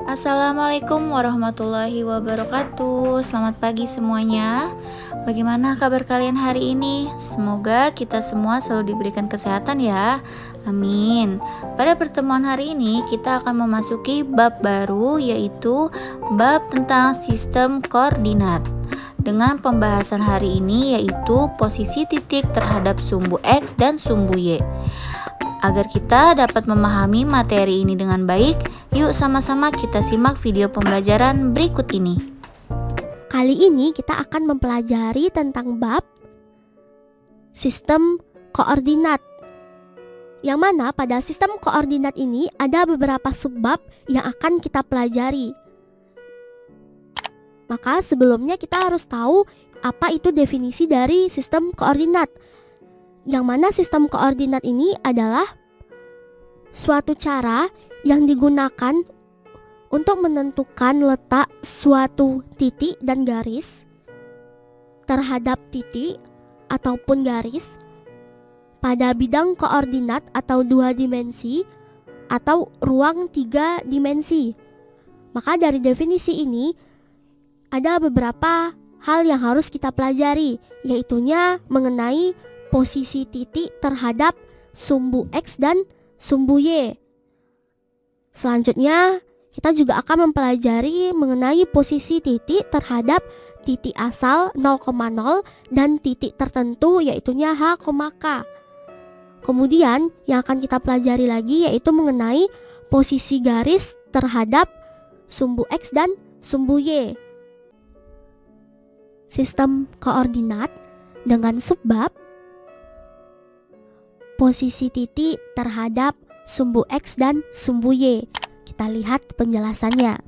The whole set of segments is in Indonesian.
Assalamualaikum warahmatullahi wabarakatuh. Selamat pagi semuanya. Bagaimana kabar kalian hari ini? Semoga kita semua selalu diberikan kesehatan ya. Amin. Pada pertemuan hari ini kita akan memasuki bab baru, yaitu bab tentang sistem koordinat. Dengan pembahasan hari ini yaitu posisi titik terhadap sumbu X dan sumbu Y. Agar kita dapat memahami materi ini dengan baik, yuk sama-sama kita simak video pembelajaran berikut ini. Kali ini kita akan mempelajari tentang bab sistem koordinat. Yang mana pada sistem koordinat ini ada beberapa subbab yang akan kita pelajari. Maka sebelumnya kita harus tahu apa itu definisi dari sistem koordinat. Yang mana sistem koordinat ini adalah suatu cara yang digunakan untuk menentukan letak suatu titik dan garis terhadap titik ataupun garis pada bidang koordinat atau 2 dimensi atau ruang 3 dimensi. Maka dari definisi ini ada beberapa hal yang harus kita pelajari, yaitunya mengenai posisi titik terhadap sumbu X dan sumbu Y. Selanjutnya, kita juga akan mempelajari mengenai posisi titik terhadap titik asal 0,0 dan titik tertentu yaitunya H, K. Kemudian, yang akan kita pelajari lagi yaitu mengenai posisi garis terhadap sumbu X dan sumbu Y. Sistem koordinat dengan subbab posisi titik terhadap sumbu X dan sumbu Y. Kita lihat penjelasannya.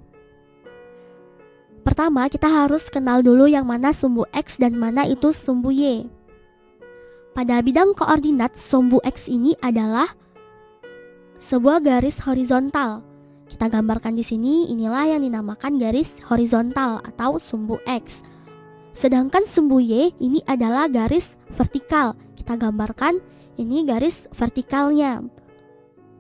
Pertama, kita harus kenal dulu yang mana sumbu X dan mana itu sumbu Y. Pada bidang koordinat, sumbu X ini adalah sebuah garis horizontal. Kita gambarkan di sini, inilah yang dinamakan garis horizontal atau sumbu X. Sedangkan sumbu Y ini adalah garis vertikal. Kita gambarkan ini garis vertikalnya.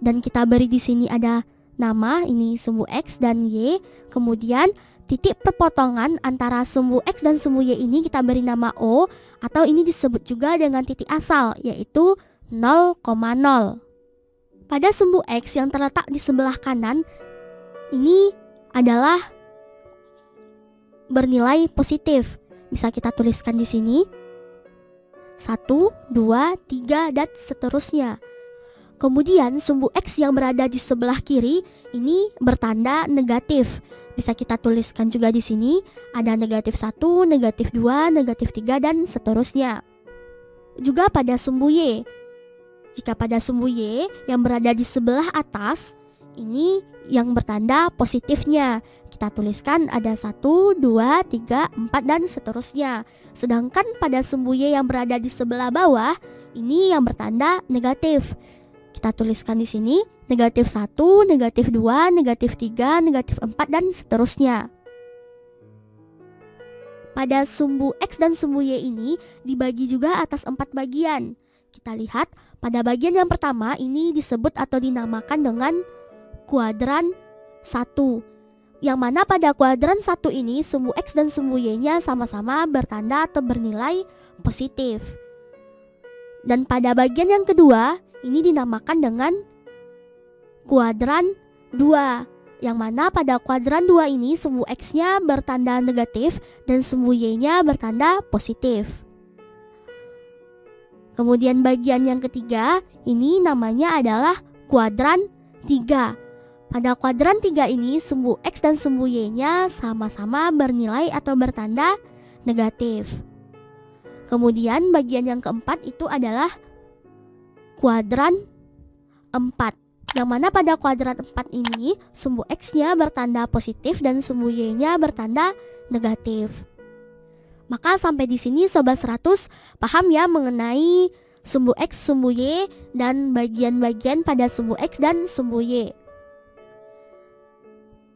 Dan kita beri di sini ada nama, ini sumbu X dan Y. Kemudian titik perpotongan antara sumbu X dan sumbu Y ini kita beri nama O, atau ini disebut juga dengan titik asal, yaitu 0,0. Pada sumbu X yang terletak di sebelah kanan ini adalah bernilai positif. Bisa kita tuliskan di sini 1, 2, 3 dan seterusnya. Kemudian sumbu X yang berada di sebelah kiri ini bertanda negatif. Bisa kita tuliskan juga di sini ada negatif 1, negatif 2, negatif 3 dan seterusnya. Juga pada sumbu Y. Jika pada sumbu Y yang berada di sebelah atas ini yang bertanda positifnya. Kita tuliskan ada 1, 2, 3, 4 dan seterusnya. Sedangkan pada sumbu Y yang berada di sebelah bawah ini yang bertanda negatif. Kita tuliskan di sini negatif 1, negatif 2, negatif 3, negatif 4 dan seterusnya. Pada sumbu X dan sumbu Y ini dibagi juga atas 4 bagian. Kita lihat pada bagian yang pertama ini disebut atau dinamakan dengan kuadran 1. Yang mana pada kuadran 1 ini sumbu X dan sumbu Y-nya sama-sama bertanda atau bernilai positif. Dan pada bagian yang kedua ini dinamakan dengan kuadran 2. Yang mana pada kuadran 2 ini sumbu X-nya bertanda negatif dan sumbu Y-nya bertanda positif. Kemudian bagian yang ketiga ini namanya adalah kuadran 3. Pada kuadran 3 ini sumbu X dan sumbu Y-nya sama-sama bernilai atau bertanda negatif. Kemudian bagian yang keempat itu adalah kuadran 4. Yang mana pada kuadran 4 ini sumbu X-nya bertanda positif dan sumbu Y-nya bertanda negatif. Maka sampai di sini Sobat 100 paham ya mengenai sumbu X, sumbu Y dan bagian-bagian pada sumbu X dan sumbu Y.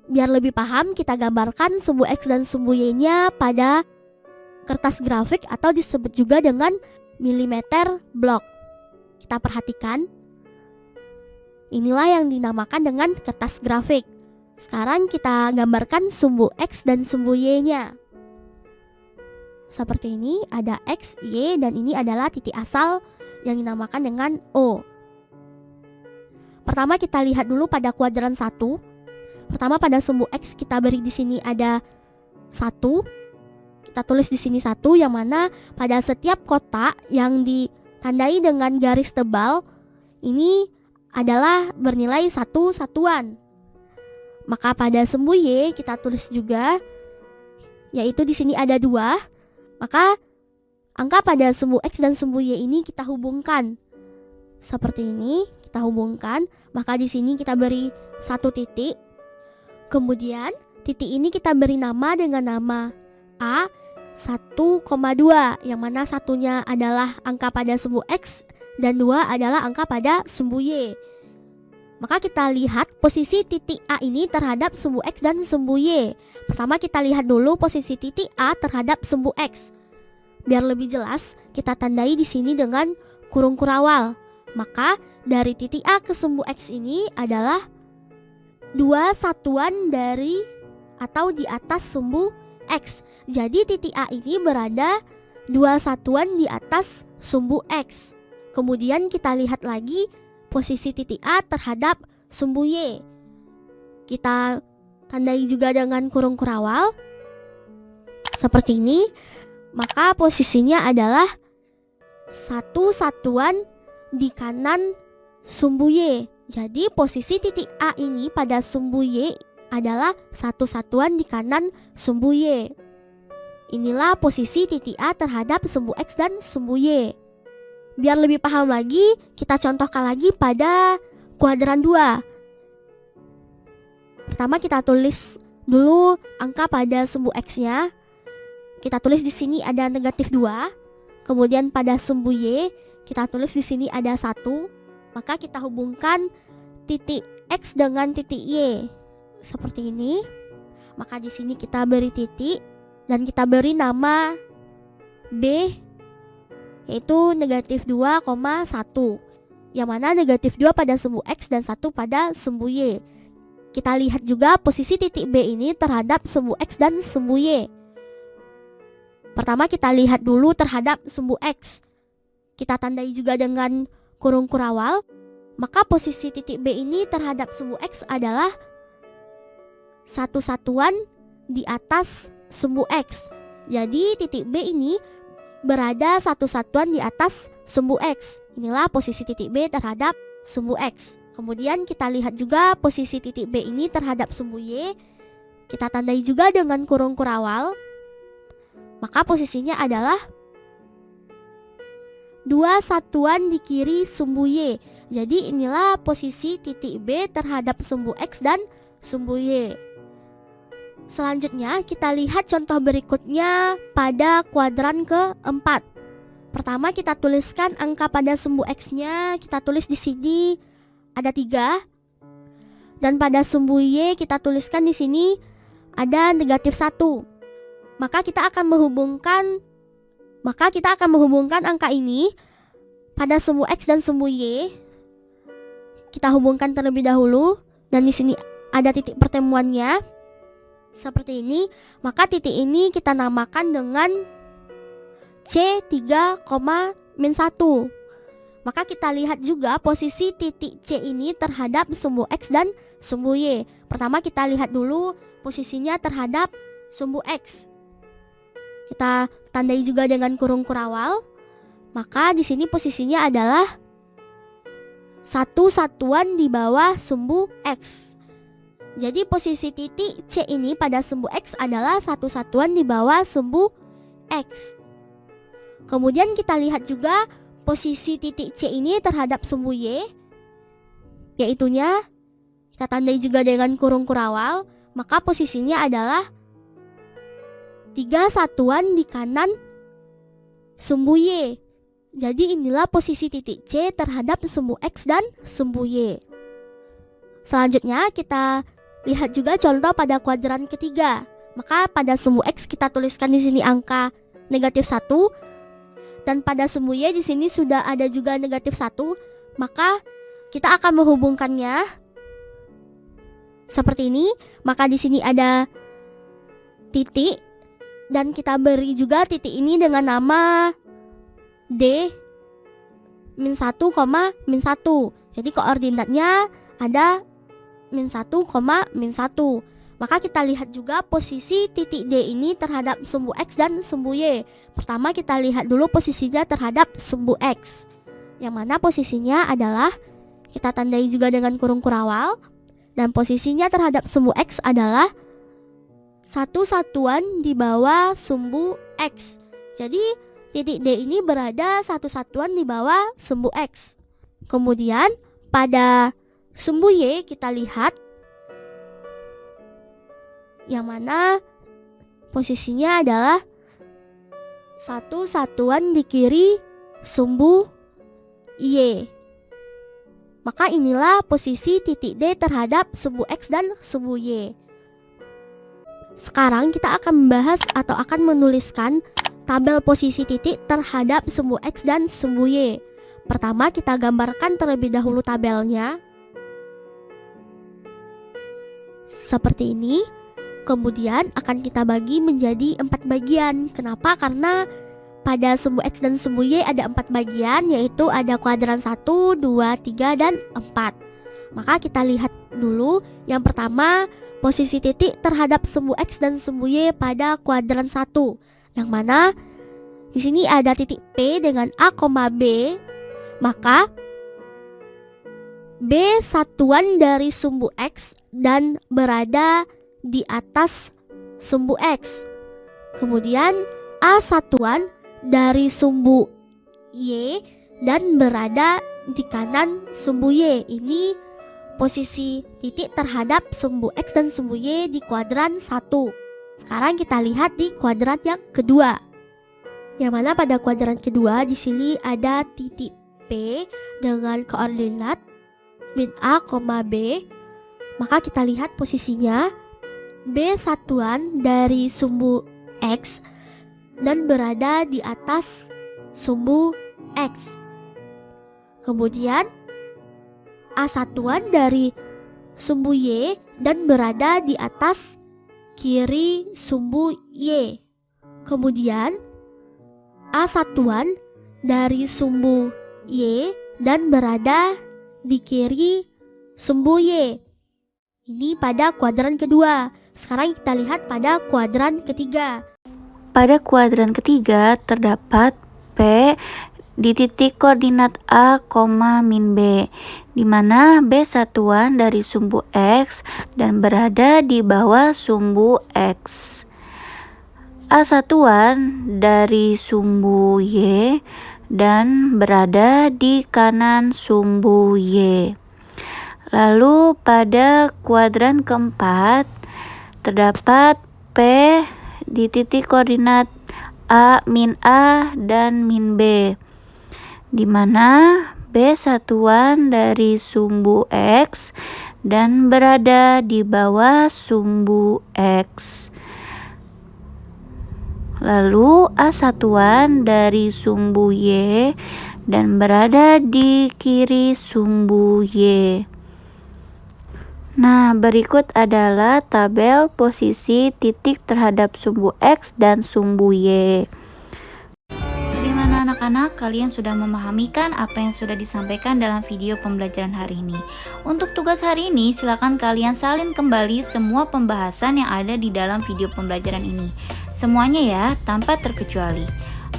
Biar lebih paham, kita gambarkan sumbu X dan sumbu Y-nya pada kertas grafik atau disebut juga dengan milimeter blok. Kita perhatikan, inilah yang dinamakan dengan kertas grafik. Sekarang kita gambarkan sumbu X dan sumbu Y-nya. Seperti ini, ada X, Y, dan ini adalah titik asal yang dinamakan dengan O. Pertama kita lihat dulu pada kuadran 1. Pertama pada sumbu X kita beri di sini ada 1. Kita tulis di sini 1, yang mana pada setiap kotak yang ditandai dengan garis tebal ini adalah bernilai 1 satuan. Maka pada sumbu Y kita tulis juga, yaitu di sini ada 2. Maka angka pada sumbu X dan sumbu Y ini kita hubungkan. Seperti ini, kita hubungkan. Maka di sini kita beri 1 titik. Kemudian titik ini kita beri nama dengan nama A 1,2, yang mana satunya adalah angka pada sumbu X dan 2 adalah angka pada sumbu Y. Maka kita lihat posisi titik A ini terhadap sumbu X dan sumbu Y. Pertama kita lihat dulu posisi titik A terhadap sumbu X. Biar lebih jelas, kita tandai di sini dengan kurung kurawal. Maka dari titik A ke sumbu X ini adalah 2 satuan dari atau di atas sumbu X. Jadi titik A ini berada 2 satuan di atas sumbu X. Kemudian kita lihat lagi posisi titik A terhadap sumbu Y. Kita tandai juga dengan kurung kurawal seperti ini. Maka posisinya adalah 1 satuan di kanan sumbu Y. Jadi posisi titik A ini pada sumbu Y adalah 1 satuan di kanan sumbu Y. Inilah posisi titik A terhadap sumbu X dan sumbu Y. Biar lebih paham lagi, kita contohkan lagi pada kuadran 2. Pertama kita tulis dulu angka pada sumbu X-nya. Kita tulis di sini ada negatif 2. Kemudian pada sumbu Y, kita tulis di sini ada 1. Maka kita hubungkan titik X dengan titik Y. Seperti ini. Maka di sini kita beri titik dan kita beri nama B, yaitu negatif 2,1, yang mana negatif 2 pada sumbu X dan 1 pada sumbu Y. Kita lihat juga posisi titik B ini terhadap sumbu X dan sumbu Y. Pertama kita lihat dulu terhadap sumbu X. Kita tandai juga dengan kurung kurawal. Maka posisi titik B ini terhadap sumbu X adalah 1 satuan di atas sumbu X. Jadi titik B ini berada 1 satuan di atas sumbu X. Inilah posisi titik B terhadap sumbu X. Kemudian kita lihat juga posisi titik B ini terhadap sumbu Y. Kita tandai juga dengan kurung kurawal. Maka posisinya adalah 2 satuan di kiri sumbu Y. Jadi inilah posisi titik B terhadap sumbu X dan sumbu Y. Selanjutnya kita lihat contoh berikutnya pada kuadran keempat. Pertama kita tuliskan angka pada sumbu X-nya. Kita tulis di sini ada 3. Dan pada sumbu Y kita tuliskan di sini ada negatif 1. Maka kita akan menghubungkan angka ini pada sumbu X dan sumbu Y. Kita hubungkan terlebih dahulu dan di sini ada titik pertemuannya. Seperti ini. Maka titik ini kita namakan dengan C3,-1. Maka kita lihat juga posisi titik C ini terhadap sumbu X dan sumbu Y. Pertama kita lihat dulu posisinya terhadap sumbu X. Kita tandai juga dengan kurung kurawal. Maka di sini posisinya adalah 1 satuan di bawah sumbu X. Jadi posisi titik C ini pada sumbu X adalah 1 satuan di bawah sumbu X. Kemudian kita lihat juga posisi titik C ini terhadap sumbu Y, yaitunya kita tandai juga dengan kurung kurawal. Maka posisinya adalah 3 satuan di kanan sumbu Y. Jadi inilah posisi titik C terhadap sumbu X dan sumbu Y. Selanjutnya kita lihat juga contoh pada kuadran ketiga. Maka pada sumbu X kita tuliskan di sini angka negatif 1. Dan pada sumbu Y di sini sudah ada juga negatif 1. Maka kita akan menghubungkannya seperti ini. Maka di sini ada titik dan kita beri juga titik ini dengan nama D min 1, min 1. Jadi koordinatnya ada min 1, min 1. Maka kita lihat juga posisi titik D ini terhadap sumbu X dan sumbu Y. Pertama kita lihat dulu posisinya terhadap sumbu X, yang mana posisinya adalah kita tandai juga dengan kurung kurawal. Dan posisinya terhadap sumbu X adalah satu satuan di bawah sumbu X. Jadi titik D ini berada satu satuan di bawah sumbu X. Kemudian pada sumbu Y kita lihat, yang mana posisinya adalah satu satuan di kiri sumbu Y. Maka inilah posisi titik D terhadap sumbu X dan sumbu Y. Sekarang kita akan membahas atau akan menuliskan tabel posisi titik terhadap sumbu X dan sumbu Y. Pertama kita gambarkan terlebih dahulu tabelnya seperti ini. Kemudian akan kita bagi menjadi 4 bagian. Kenapa? Karena pada sumbu X dan sumbu Y ada 4 bagian, yaitu ada kuadran 1, 2, 3, dan 4. Maka kita lihat dulu yang pertama posisi titik terhadap sumbu X dan sumbu Y pada kuadran 1, yang mana di sini ada titik P dengan A, B. Maka B satuan dari sumbu X dan berada di atas sumbu X. Kemudian A satuan dari sumbu Y dan berada di kanan sumbu Y. Ini posisi titik terhadap sumbu X dan sumbu Y di kuadran 1. Sekarang kita lihat di kuadran yang kedua. Yang mana pada kuadran kedua di sini ada titik P dengan koordinat min A, B. Maka kita lihat posisinya B satuan dari sumbu X dan berada di atas sumbu X. Kemudian A satuan dari sumbu Y dan berada di atas kiri sumbu Y. Kemudian A satuan dari sumbu Y dan berada di kiri sumbu Y. Ini pada kuadran kedua. Sekarang kita lihat pada kuadran ketiga. Pada kuadran ketiga terdapat P di titik koordinat A, min B, di mana B satuan dari sumbu X dan berada di bawah sumbu X. A satuan dari sumbu Y dan berada di kanan sumbu Y. Lalu pada kuadran keempat terdapat P di titik koordinat A, min A, dan min B, di mana B satuan dari sumbu X dan berada di bawah sumbu X. Lalu A satuan dari sumbu Y dan berada di kiri sumbu Y. Nah, berikut adalah tabel posisi titik terhadap sumbu X dan sumbu Y. Bagaimana anak-anak? Kalian sudah memahami kan apa yang sudah disampaikan dalam video pembelajaran hari ini? Untuk tugas hari ini, silakan kalian salin kembali semua pembahasan yang ada di dalam video pembelajaran ini. Semuanya ya, tanpa terkecuali.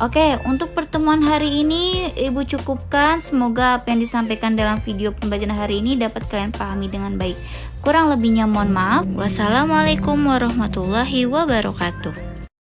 Oke, untuk pertemuan hari ini Ibu cukupkan. Semoga apa yang disampaikan dalam video pembelajaran hari ini dapat kalian pahami dengan baik. Kurang lebihnya mohon maaf. Wassalamualaikum warahmatullahi wabarakatuh.